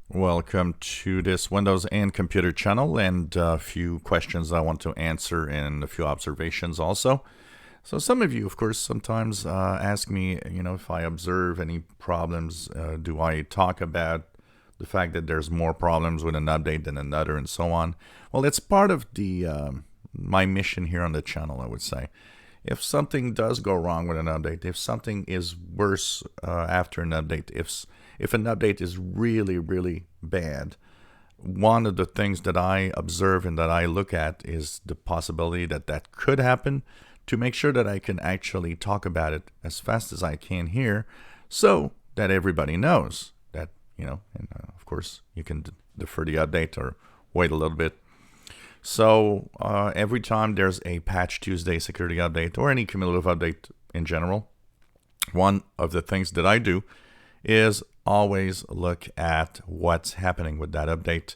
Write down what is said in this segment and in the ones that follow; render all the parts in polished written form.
Welcome to this Windows and Computer channel, and a few questions I want to answer and a few observations also. So some of you, of course, sometimes ask me, if I observe any problems, do I talk about the fact that there's more problems with an update than another and so on? Well, it's part of the my mission here on the channel, I would say. If something does go wrong with an update, if something is worse after an update, if an update is really, really bad, one of the things that I observe and that I look at is the possibility that that could happen, to make sure that I can actually talk about it as fast as I can here, so that everybody knows that, and of course you can defer the update or wait a little bit. So every time there's a Patch Tuesday security update or any cumulative update in general, one of the things that I do is always look at what's happening with that update.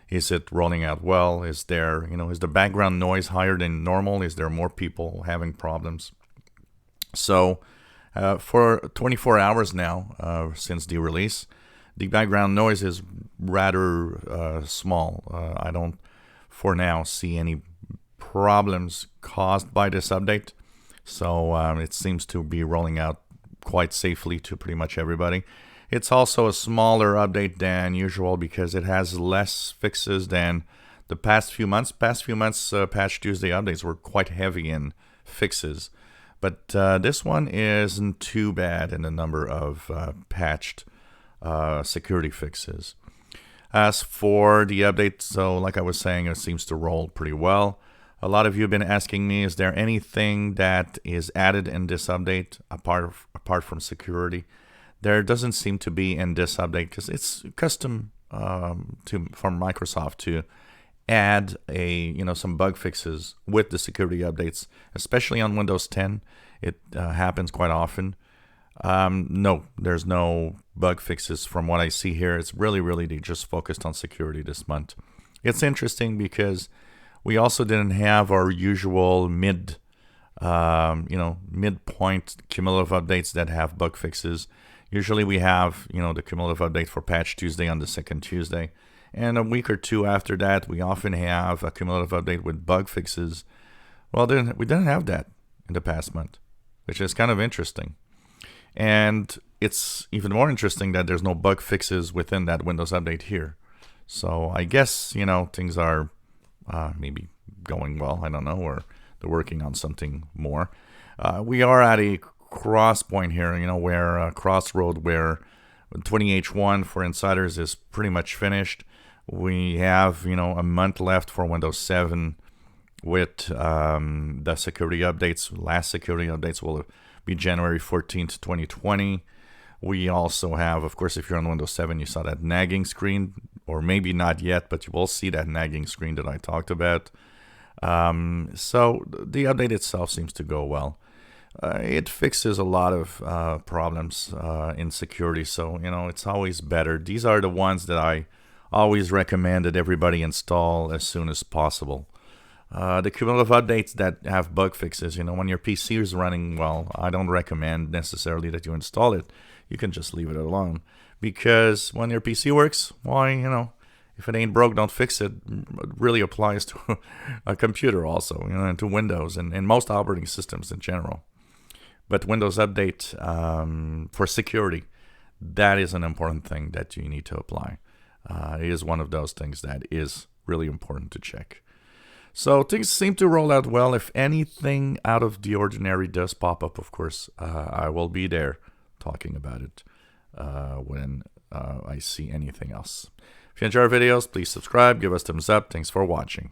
Is it rolling out well? Is there, is the background noise higher than normal? Is there more people having problems? So for 24 hours now, since the release, the background noise is rather small. I don't, for now, see any problems caused by this update. So it seems to be rolling out quite safely to pretty much everybody. It's also a smaller update than usual because it has less fixes than the past few months. Patch Tuesday updates were quite heavy in fixes. But this one isn't too bad in the number of patched security fixes. As for the update, so like I was saying, it seems to roll pretty well. A lot of you have been asking me, is there anything that is added in this update apart from security? There doesn't seem to be in this update because it's custom from Microsoft to add some bug fixes with the security updates, especially on Windows 10. It happens quite often. No, there's no bug fixes from what I see here. It's really they just focused on security this month. It's interesting because we also didn't have our usual midpoint cumulative updates that have bug fixes. Usually we have, the cumulative update for Patch Tuesday on the second Tuesday. And a week or two after that, we often have a cumulative update with bug fixes. Well, we didn't have that in the past month, which is kind of interesting. And it's even more interesting that there's no bug fixes within that Windows update here. So I guess, things are maybe going well. I don't know, or they're working on something more. We are at a cross point here, where crossroad where 20H1 for insiders is pretty much finished. We have, a month left for Windows 7 with the security updates. Last security updates will be January 14th, 2020. We also have, of course, if you're on Windows 7, you saw that nagging screen, or maybe not yet, but you will see that nagging screen that I talked about. So the update itself seems to go well. It fixes a lot of problems in security, so, it's always better. These are the ones that I always recommend that everybody install as soon as possible. The cumulative updates that have bug fixes, when your PC is running well, I don't recommend necessarily that you install it. You can just leave it alone. Because when your PC works, why, if it ain't broke, don't fix it. It really applies to a computer also, and to Windows and most operating systems in general. But Windows Update for security, that is an important thing that you need to apply. It is one of those things that is really important to check. So things seem to roll out well. If anything out of the ordinary does pop up, of course, I will be there talking about it when I see anything else. If you enjoy our videos, please subscribe, give us thumbs up. Thanks for watching.